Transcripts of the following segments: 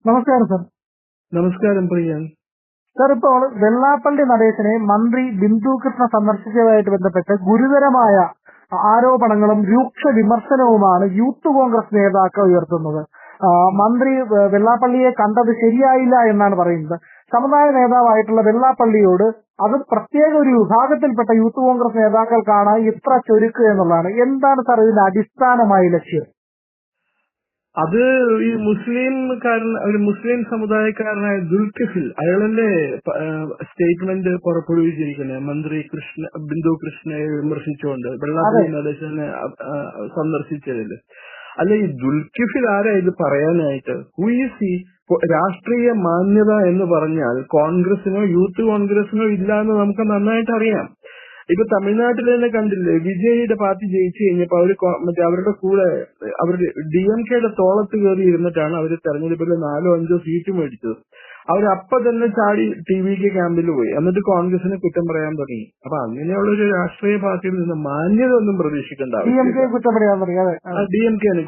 നമസ്കാരം സർ. നമസ്കാരം പ്രിയാൻ. സർ, ഇപ്പോൾ വെള്ളാപ്പള്ളി നടേശനെ മന്ത്രി ബിന്ദു കൃഷ്ണ സന്ദർശിച്ചതുമായിട്ട് ബന്ധപ്പെട്ട് ഗുരുതരമായ ആരോപണങ്ങളും രൂക്ഷ വിമർശനവുമാണ് യൂത്ത് കോൺഗ്രസ് നേതാക്കൾ ഉയർത്തുന്നത്. മന്ത്രി വെള്ളാപ്പള്ളിയെ കണ്ടത് ശരിയായില്ല എന്നാണ് പറയുന്നത്. സമുദായ നേതാവായിട്ടുള്ള വെള്ളാപ്പള്ളിയോട് അത് പ്രത്യേക ഒരു വിഭാഗത്തിൽപ്പെട്ട യൂത്ത് കോൺഗ്രസ് നേതാക്കൾക്കാണ് ഇത്ര ചൊരുക്ക് എന്നുള്ളതാണ്. എന്താണ് സാർ ഇതിന്റെ അടിസ്ഥാനമായ ലക്ഷ്യം? അത് ഈ ഒരു മുസ്ലിം സമുദായക്കാരനായ ദുൽഖിഫിൽ അയാളല്ലേ സ്റ്റേറ്റ്മെന്റ് പുറപ്പെടുവിച്ചിരിക്കുന്നത് മന്ത്രി ബിന്ദു കൃഷ്ണയെ വിമർശിച്ചുകൊണ്ട് വെള്ളാപ്പള്ളി നടേശനെ സന്ദർശിച്ചതിൽ. അല്ല, ഈ ദുൽഖിഫിൽ ആരാ ഇത് പറയാനായിട്ട്? ഹു ഈസ് ഈ? രാഷ്ട്രീയ മാന്യത എന്ന് പറഞ്ഞാൽ കോൺഗ്രസിനോ യൂത്ത് കോൺഗ്രസിനോ ഇല്ല എന്ന് നമുക്ക് നന്നായിട്ട് അറിയാം. ഇപ്പൊ തമിഴ്നാട്ടിൽ തന്നെ കണ്ടില്ലേ, വിജയിയുടെ പാർട്ടി ജയിച്ചു കഴിഞ്ഞപ്പോ അവരുടെ കൂടെ അവരുടെ DMKയുടെ തോളത്ത് കയറി ഇരുന്നിട്ടാണ് അവര് തെരഞ്ഞെടുപ്പിൽ 4-5 സീറ്റ് മേടിച്ചത്. അവരപ്പൊ തന്നെ ചാടി TVK ക്യാമ്പിൽ പോയി, എന്നിട്ട് കോൺഗ്രസിനെ കുറ്റം പറയാൻ തുടങ്ങി. അപ്പൊ അങ്ങനെയുള്ള ഒരു രാഷ്ട്രീയ പാർട്ടിയിൽ നിന്ന് മാന്യത ഒന്നും പ്രതീക്ഷിക്കേണ്ട DMKനെ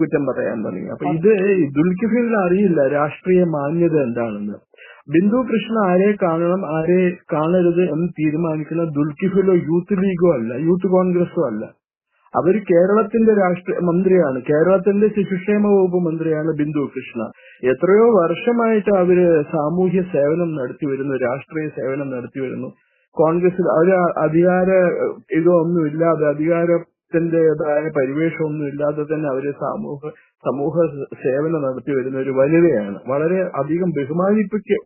കുറ്റം പറയാൻ തുടങ്ങി. അപ്പൊ ഇത് ദുൽഖിഫിലിന് അറിയില്ല രാഷ്ട്രീയ മാന്യത എന്താണെന്ന്. ബിന്ദു കൃഷ്ണ ആരെ കാണണം ആരെ കാണരുത് എന്ന് തീരുമാനിക്കുന്ന ദുൽഖിഫിലോ യൂത്ത് ലീഗോ അല്ല, യൂത്ത് കോൺഗ്രസോ അല്ല. അവർ കേരളത്തിന്റെ മന്ത്രിയാണ്, കേരളത്തിന്റെ ശിശുക്ഷേമ വകുപ്പ് മന്ത്രിയാണ് ബിന്ദു കൃഷ്ണ. എത്രയോ വർഷമായിട്ട് അവര് സാമൂഹ്യ സേവനം നടത്തി വരുന്നു, രാഷ്ട്രീയ സേവനം നടത്തി വരുന്നു. കോൺഗ്രസിൽ അവര് ഇതൊന്നും ഇല്ലാതെ, അധികാരത്തിന്റേതായ പരിവേഷമൊന്നും ഇല്ലാതെ തന്നെ അവര് സമൂഹ സേവനം നടത്തി വരുന്ന ഒരു വനിതയാണ്. വളരെ അധികം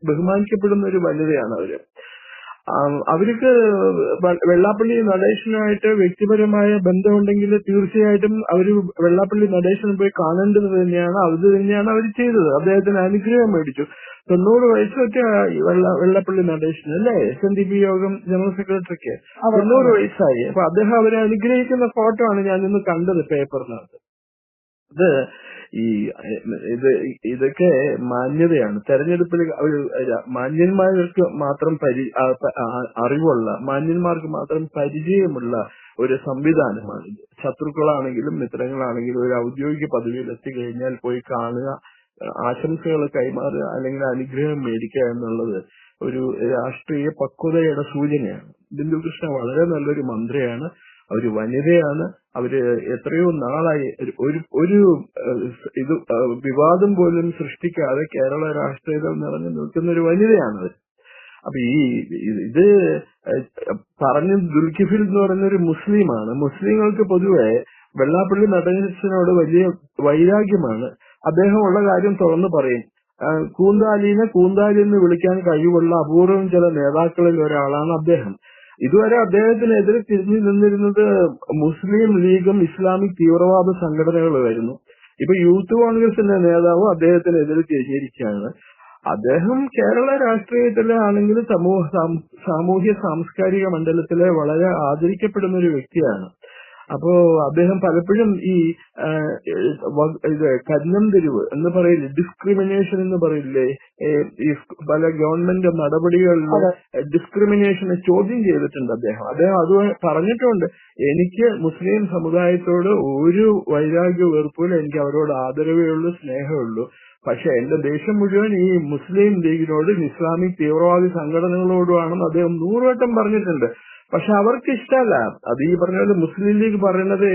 ബഹുമാനിക്കപ്പെടുന്ന ഒരു വനിതയാണ് അവര്. അവർക്ക് വെള്ളാപ്പള്ളി നടേശനുമായിട്ട് വ്യക്തിപരമായ ബന്ധമുണ്ടെങ്കിൽ തീർച്ചയായിട്ടും അവര് വെള്ളാപ്പള്ളി നടേശനെ പോയി കാണേണ്ടത് തന്നെയാണ്. അത് തന്നെയാണ് അവർ ചെയ്തത്. അദ്ദേഹത്തിന് അനുഗ്രഹം മേടിച്ചു. 90 വയസ്സൊക്കെ വെള്ളാപ്പള്ളി നടേശന് അല്ലേ, SNDP യോഗം ജനറൽ സെക്രട്ടറിക്ക് 90 വയസ്സായി. അപ്പൊ അദ്ദേഹം അവരെ അനുഗ്രഹിക്കുന്ന ഫോട്ടോ ആണ് ഞാൻ ഇന്ന് കണ്ടത് പേപ്പറിനകത്ത്. ഇതൊക്കെ മാന്യതയാണ്. തെരഞ്ഞെടുപ്പിൽ മാന്യന്മാർക്ക് മാത്രം അറിവുള്ള, മാന്യന്മാർക്ക് മാത്രം പരിചയമുള്ള ഒരു സംവിധാനമാണ്. ശത്രുക്കളാണെങ്കിലും മിത്രങ്ങളാണെങ്കിലും ഒരു ഔദ്യോഗിക പദവിയിൽ എത്തിക്കഴിഞ്ഞാൽ പോയി കാണുക, ആശംസകൾ കൈമാറുക, അല്ലെങ്കിൽ അനുഗ്രഹം മേടിക്കുക എന്നുള്ളത് ഒരു രാഷ്ട്രീയ പക്വതയുടെ സൂചനയാണ്. ബിന്ദു കൃഷ്ണ വളരെ നല്ലൊരു മന്ത്രിയാണ്, അവര് വനിതയാണ്. അവര് എത്രയോ നാളായി ഒരു വിവാദം പോലും സൃഷ്ടിക്കാതെ കേരള രാഷ്ട്രീയത്തിൽ നിറഞ്ഞു നിൽക്കുന്ന ഒരു വനിതയാണ് അവർ. അപ്പൊ ഇത് പറഞ്ഞ ദുൽഖിഫിൽ എന്ന് പറയുന്ന ഒരു മുസ്ലിമാണ്. മുസ്ലിങ്ങൾക്ക് പൊതുവെ വെള്ളാപ്പള്ളി നടേശനോട് വലിയ വൈരാഗ്യമാണ്. അദ്ദേഹം ഉള്ള കാര്യം തുറന്നു പറയും. കൂന്താലിനെ കൂന്താലി എന്ന് വിളിക്കാൻ കഴിവുള്ള അപൂർവം ചില നേതാക്കളിൽ ഒരാളാണ് അദ്ദേഹം. ഇതുവരെ അദ്ദേഹത്തിനെതിരെ തിരിഞ്ഞു നിന്നിരുന്നത് മുസ്ലിം ലീഗും ഇസ്ലാമിക് തീവ്രവാദ സംഘടനകളുമായിരുന്നു. ഇപ്പൊ യൂത്ത് കോൺഗ്രസിന്റെ നേതാവ് അദ്ദേഹത്തിനെതിരെ തിരിഞ്ഞിരിക്കുകയാണ്. അദ്ദേഹം കേരള രാഷ്ട്രീയത്തിലെ ആണെങ്കിൽ സാമൂഹ്യ സാംസ്കാരിക മണ്ഡലത്തിലെ വളരെ ആദരിക്കപ്പെടുന്ന ഒരു വ്യക്തിയാണ്. അപ്പോ അദ്ദേഹം പലപ്പോഴും ഈ കന്നം തിരിവ് എന്ന് പറയില്ലേ, ഡിസ്ക്രിമിനേഷൻ എന്ന് പറയില്ലേ, ഈ പല ഗവൺമെന്റ് നടപടികളിൽ ഡിസ്ക്രിമിനേഷനെ ചോദ്യം ചെയ്തിട്ടുണ്ട് അദ്ദേഹം അത് പറഞ്ഞിട്ടുണ്ട്. എനിക്ക് മുസ്ലിം സമുദായത്തോട് ഒരു വൈരാഗ്യ വെറുപ്പില്ല, എനിക്ക് അവരോട് ആദരവേ ഉള്ളൂ, സ്നേഹമേ ഉള്ളൂ. പക്ഷെ എന്റെ ദേശം മുഴുവൻ ഈ മുസ്ലിം ലീഗിനോടും ഇസ്ലാമിക് തീവ്രവാദി സംഘടനകളോടുമാണെന്ന് അദ്ദേഹം 100 വട്ടം പറഞ്ഞിട്ടുണ്ട്. പക്ഷെ അവർക്ക് ഇഷ്ടമല്ല. അത് ഈ പറഞ്ഞ മുസ്ലിം ലീഗ് പറയുന്നത്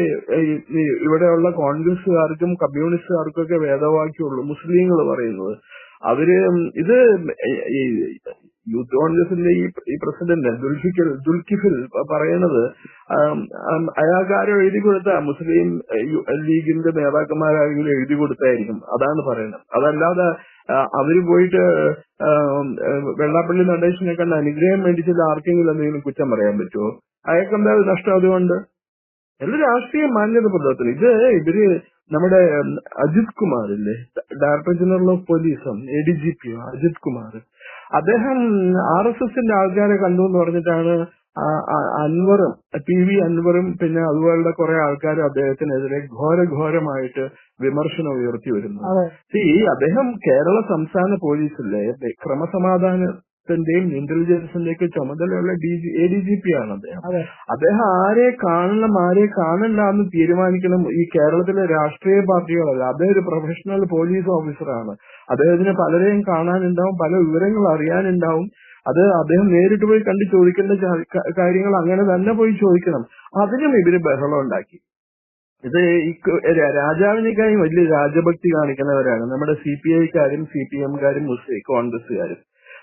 ഇവിടെയുള്ള കോൺഗ്രസുകാർക്കും കമ്മ്യൂണിസ്റ്റുകാർക്കും ഒക്കെ വേദവാക്യമുള്ളൂ. മുസ്ലിങ്ങൾ പറയുന്നത് അവര് ഇത് യൂത്ത് കോൺഗ്രസിന്റെ ഈ പ്രസിഡന്റ് ദുൽഖിഫിൽ പറയുന്നത് അയാൾക്കാരോ എഴുതി കൊടുത്ത മുസ്ലിം ലീഗിന്റെ നേതാക്കന്മാരാരെങ്കിലും എഴുതി കൊടുത്തായിരിക്കും, അതാണ് പറയുന്നത്. അതല്ലാതെ അവര് പോയിട്ട് വെള്ളാപ്പള്ളി നടേശനെ കണ്ട് അനുഗ്രഹം മേടിച്ചത് ആർക്കെങ്കിലും എന്തെങ്കിലും കുറ്റം പറയാൻ പറ്റുമോ? അയാൾക്കെന്താ നഷ്ടം? അതുകൊണ്ട് എല്ലാ രാഷ്ട്രീയ മാന്യത പുലർത്തുന്നു. ഇവര് നമ്മുടെ അജിത് കുമാർ ഇല്ലേ, ഡയറക്ടർ ജനറൽ ഓഫ് പോലീസും ADGP അജിത് കുമാർ, അദ്ദേഹം RSSന്റെ ആൾക്കാരെ കണ്ടു എന്ന് പറഞ്ഞിട്ടാണ് അൻവറും PV അൻവറും പിന്നെ അതുപോലുള്ള കുറെ ആൾക്കാരും അദ്ദേഹത്തിനെതിരെ ഘോരമായിട്ട് വിമർശനം ഉയർത്തി വരുന്നു. അദ്ദേഹം കേരള സംസ്ഥാന പോലീസിലെ ക്രമസമാധാനത്തിന്റെയും ഇന്റലിജൻസിന്റെയൊക്കെ ചുമതലയുള്ള ADGP ആണ് അദ്ദേഹം. അദ്ദേഹം ആരെ കാണണം ആരെ കാണണ്ട എന്ന് തീരുമാനിക്കണം ഈ കേരളത്തിലെ രാഷ്ട്രീയ പാർട്ടികളല്ല. അദ്ദേഹം ഒരു പ്രൊഫഷണൽ പോലീസ് ഓഫീസറാണ്. അദ്ദേഹത്തിന് പലരെയും കാണാനുണ്ടാവും, പല വിവരങ്ങൾ അറിയാനുണ്ടാവും. അത് അദ്ദേഹം നേരിട്ട് പോയി കണ്ട് ചോദിക്കേണ്ട കാര്യങ്ങൾ അങ്ങനെ തന്നെ പോയി ചോദിക്കണം. അതിനും ഇവര് ബഹളം ഉണ്ടാക്കി. ഇത് രാജാവിനേക്കാളും വലിയ രാജഭക്തി കാണിക്കുന്നവരാണ് നമ്മുടെ CPI-ക്കാരും CPM-കാരും കോൺഗ്രസ്സുകാരും.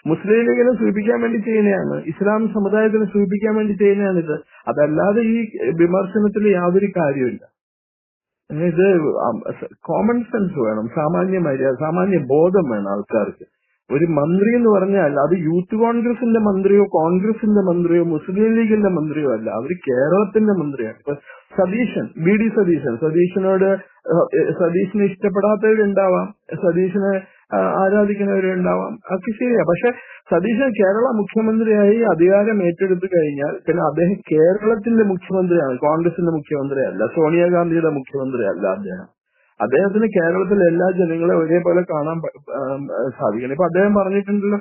മുസ്ലിം ലീഗിനെ സൂചിപ്പിക്കാൻ വേണ്ടി ചെയ്യുന്നതാണ്, ഇസ്ലാം സമുദായത്തിനെ സൂചിപ്പിക്കാൻ വേണ്ടി ചെയ്യുന്നതാണിത്. അതല്ലാതെ ഈ വിമർശനത്തിൽ യാതൊരു കാര്യമില്ല. ഇത് കോമൺ സെൻസ് വേണം, സാമാന്യ മര്യാദ, സാമാന്യ ബോധം വേണം ആൾക്കാർക്ക്. ഒരു മന്ത്രി എന്ന് പറഞ്ഞാൽ അത് യൂത്ത് കോൺഗ്രസിന്റെ മന്ത്രിയോ കോൺഗ്രസിന്റെ മന്ത്രിയോ മുസ്ലിം ലീഗിന്റെ മന്ത്രിയോ അല്ല, അവർ കേരളത്തിന്റെ മന്ത്രിയാണ്. ഇപ്പൊ BD സതീശനോട് സതീശനെ ഇഷ്ടപ്പെടാത്തവരുണ്ടാവാം, സതീശനെ ആരാധിക്കുന്നവരുണ്ടാവാം, ഒക്കെ ശരിയാ. പക്ഷെ സതീശൻ കേരള മുഖ്യമന്ത്രിയായി അധികാരം ഏറ്റെടുത്തു കഴിഞ്ഞാൽ പിന്നെ അദ്ദേഹം കേരളത്തിന്റെ മുഖ്യമന്ത്രിയാണ്, കോൺഗ്രസിന്റെ മുഖ്യമന്ത്രിയല്ല, സോണിയാഗാന്ധിയുടെ മുഖ്യമന്ത്രിയല്ല. അദ്ദേഹത്തിന് കേരളത്തിലെ എല്ലാ ജനങ്ങളെയും ഒരേപോലെ കാണാൻ സാധിക്കണം. ഇപ്പൊ അദ്ദേഹം പറഞ്ഞിട്ടുണ്ടല്ലോ,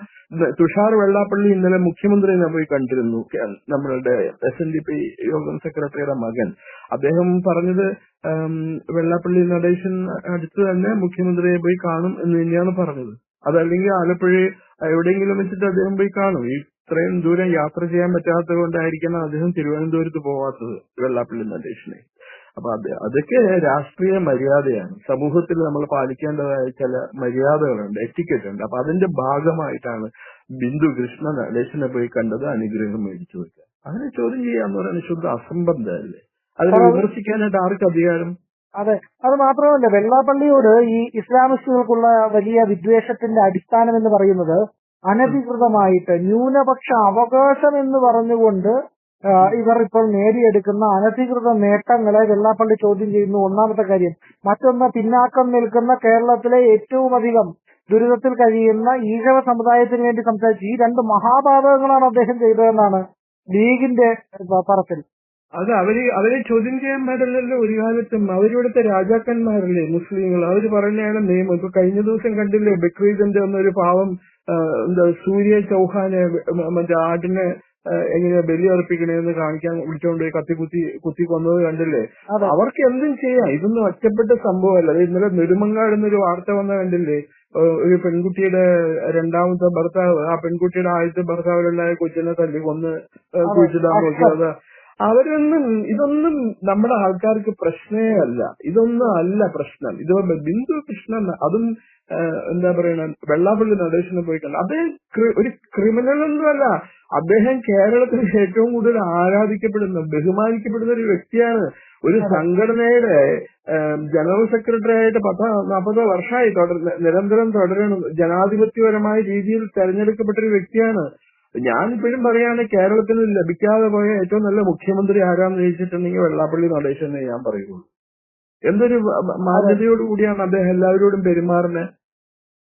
തുഷാർ വെള്ളാപ്പള്ളി ഇന്നലെ മുഖ്യമന്ത്രിയെ പോയി കണ്ടിരുന്നു, നമ്മളുടെ SNDP യോഗം സെക്രട്ടറിയുടെ മകൻ. അദ്ദേഹം പറഞ്ഞത് വെള്ളാപ്പള്ളി നടേശൻ അടുത്ത് തന്നെ മുഖ്യമന്ത്രിയെ പോയി കാണും എന്ന് തന്നെയാണ് പറഞ്ഞത്. അതല്ലെങ്കിൽ ആലപ്പുഴ എവിടെയെങ്കിലും വെച്ചിട്ട് അദ്ദേഹം പോയി കാണും. ഇത്രയും ദൂരം യാത്ര ചെയ്യാൻ പറ്റാത്തത് കൊണ്ടായിരിക്കണം അദ്ദേഹം തിരുവനന്തപുരത്ത് പോവാത്തത്, വെള്ളാപ്പള്ളി നടേശനെ. അപ്പൊ അതൊക്കെ രാഷ്ട്രീയ മര്യാദയാണ്. സമൂഹത്തിൽ നമ്മൾ പാലിക്കേണ്ടതായ ചില മര്യാദകളുണ്ട്, എറ്റിക്കറ്റ് ഉണ്ട്. അപ്പൊ അതിന്റെ ഭാഗമായിട്ടാണ് ബിന്ദു കൃഷ്ണ നടേശനെ പോയി കണ്ടത്, അനുഗ്രഹം മേടിച്ചു വെക്കുക. അങ്ങനെ ചോദ്യം ചെയ്യാന്ന് പറയുന്നത് ശുദ്ധ അസംബന്ധമല്ലേ? അതിനെ വിമർശിക്കാനായിട്ട് ആർക്ക് അധികാരം? അതെ, അത് മാത്രമല്ല, വെള്ളാപ്പള്ളിയോട് ഈ ഇസ്ലാമിസ്റ്റുകൾക്കുള്ള വലിയ വിദ്വേഷത്തിന്റെ അടിസ്ഥാനം എന്ന് പറയുന്നത് അനധികൃതമായിട്ട് ന്യൂനപക്ഷ അവകാശം എന്ന് പറഞ്ഞുകൊണ്ട് ഇവർ ഇപ്പോൾ നേടിയെടുക്കുന്ന അനധികൃത നേട്ടങ്ങളെ വെള്ളാപ്പള്ളി ചോദ്യം ചെയ്യുന്നു, ഒന്നാമത്തെ കാര്യം. മറ്റൊന്ന്, പിന്നാക്കം നിൽക്കുന്ന കേരളത്തിലെ ഏറ്റവും അധികം ദുരിതത്തിൽ കഴിയുന്ന ഈഴവ സമുദായത്തിന് വേണ്ടി സംസാരിച്ചു. ഈ രണ്ട് മഹാപാതകങ്ങളാണ് അദ്ദേഹം ചെയ്തതെന്നാണ് ലീഗിന്റെ പറച്ചിൽ. അത് അവരെ ചോദ്യം ചെയ്യാൻ പാടില്ലല്ലോ ഒരു കാലത്തും. അവരിവിടുത്തെ രാജാക്കന്മാരല്ലേ മുസ്ലിങ്ങൾ, അവര് പറയുന്നതാണ് നിയമം. ഇപ്പൊ കഴിഞ്ഞ ദിവസം കണ്ടില്ലേ, ബക്രീദിന്റെ ഒന്നൊരു പാവം സൂര്യ ചൗഹാനെ മറ്റേ ആടിനെ എങ്ങനെയാ ബലി അർപ്പിക്കണേന്ന് കാണിക്കാൻ വിളിച്ചോണ്ട് കുത്തി കൊന്നത് കണ്ടില്ലേ? അവർക്ക് എന്തും ചെയ്യാം, ഇതൊന്നും ഒറ്റപ്പെട്ട സംഭവമല്ല. അത് ഇന്നലെ നെടുമങ്ങാട് എന്നൊരു വാർത്ത വന്ന കണ്ടില്ലേ, ഒരു പെൺകുട്ടിയുടെ രണ്ടാമത്തെ ഭർത്താവ്, ആ പെൺകുട്ടിയുടെ ആദ്യത്തെ ഭർത്താവിലുണ്ടായ കൊച്ചിനെ തല്ലി കൊന്ന് കുഴിച്ചിടാൻ നോക്കിയത്. ഇതൊന്നും നമ്മുടെ ആൾക്കാർക്ക് പ്രശ്നമേ അല്ല. ഇതൊന്നും അല്ല പ്രശ്നം. ഇത് ബിന്ദു കൃഷ്ണൻ അതും എന്താ പറയണ വെള്ളാപ്പള്ളി നടേശനെ പോയിട്ടുണ്ട്. അദ്ദേഹം ഒരു ക്രിമിനൽ ഒന്നുമല്ല. അദ്ദേഹം കേരളത്തിൽ ഏറ്റവും കൂടുതൽ ആരാധിക്കപ്പെടുന്ന ബഹുമാനിക്കപ്പെടുന്ന ഒരു വ്യക്തിയാണ്. ഒരു സംഘടനയുടെ ജനറൽ സെക്രട്ടറി ആയിട്ട് 40 വർഷമായി നിരന്തരം തുടരണം. ജനാധിപത്യപരമായ രീതിയിൽ തെരഞ്ഞെടുക്കപ്പെട്ട ഒരു വ്യക്തിയാണ്. ഞാനിപ്പോഴും പറയാണ്, കേരളത്തിന് ലഭിക്കാതെ പോയ ഏറ്റവും നല്ല മുഖ്യമന്ത്രി ആരാന്ന് ചോദിച്ചിട്ടുണ്ടെങ്കിൽ വെള്ളാപ്പള്ളി നടേശനെ ഞാൻ പറയുള്ളൂ. എന്തൊരു മാന്യതയോടുകൂടിയാണ് അദ്ദേഹം എല്ലാവരോടും പെരുമാറുന്നത്.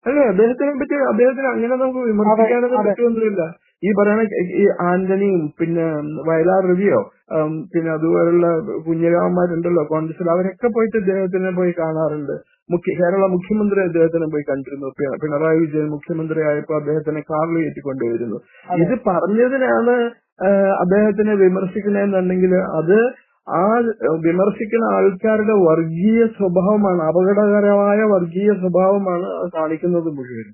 അല്ലെ, അദ്ദേഹത്തിന് അങ്ങനെ നമുക്ക് വിമർശിക്കാനൊന്നും പറ്റുമൊന്നുമില്ല. ഈ പറയണ ഈ ആന്റണിയും പിന്നെ വയലാർ രവിയോ പിന്നെ അതുപോലുള്ള കുഞ്ഞിരാമന്മാരുണ്ടല്ലോ കോൺഗ്രസിൽ, അവരൊക്കെ പോയിട്ട് അദ്ദേഹത്തിനെ പോയി കാണാറുണ്ട്. കേരള മുഖ്യമന്ത്രി അദ്ദേഹത്തിനെ പോയി കണ്ടിരുന്നു. പിണറായി വിജയൻ മുഖ്യമന്ത്രി ആയപ്പോ അദ്ദേഹത്തിനെ കാറിൽ കയറ്റിക്കൊണ്ടുവരുന്നു. ഇത് പറഞ്ഞതിനാണ് അദ്ദേഹത്തിനെ വിമർശിക്കണമെന്നുണ്ടെങ്കിൽ അത് ആ വിമർശിക്കുന്ന ആൾക്കാരുടെ വർഗീയ സ്വഭാവമാണ്, അപകടകരമായ വർഗീയ സ്വഭാവമാണ് കാണിക്കുന്നത് മുഴുവൻ.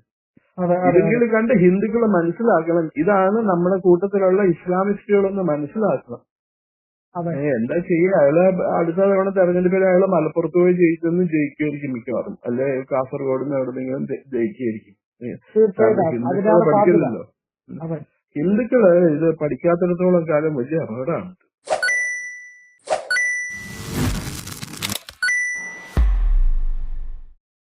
ഇതെങ്കിലും കണ്ട് ഹിന്ദുക്കൾ മനസ്സിലാക്കണം. ഇതാണ് നമ്മുടെ കൂട്ടത്തിലുള്ള ഇസ്ലാമിസ്റ്റുകളെന്ന് മനസ്സിലാക്കണം. എന്താ ചെയ്യുക, അയാളെ അടുത്ത തവണ തെരഞ്ഞെടുപ്പിൽ അയാളെ മലപ്പുറത്ത് പോയി ജയിക്കുമായിരിക്കും മിക്കവാറും, അല്ലെ കാസർഗോഡ് നിന്ന് എവിടെന്നെങ്കിലും ജയിക്കുമായിരിക്കും. ഹിന്ദുക്കളെ പഠിക്കില്ലല്ലോ. ഹിന്ദുക്കള് ഇത് പഠിക്കാത്തിടത്തോളം കാലം വലിയ അപകടമാണ്.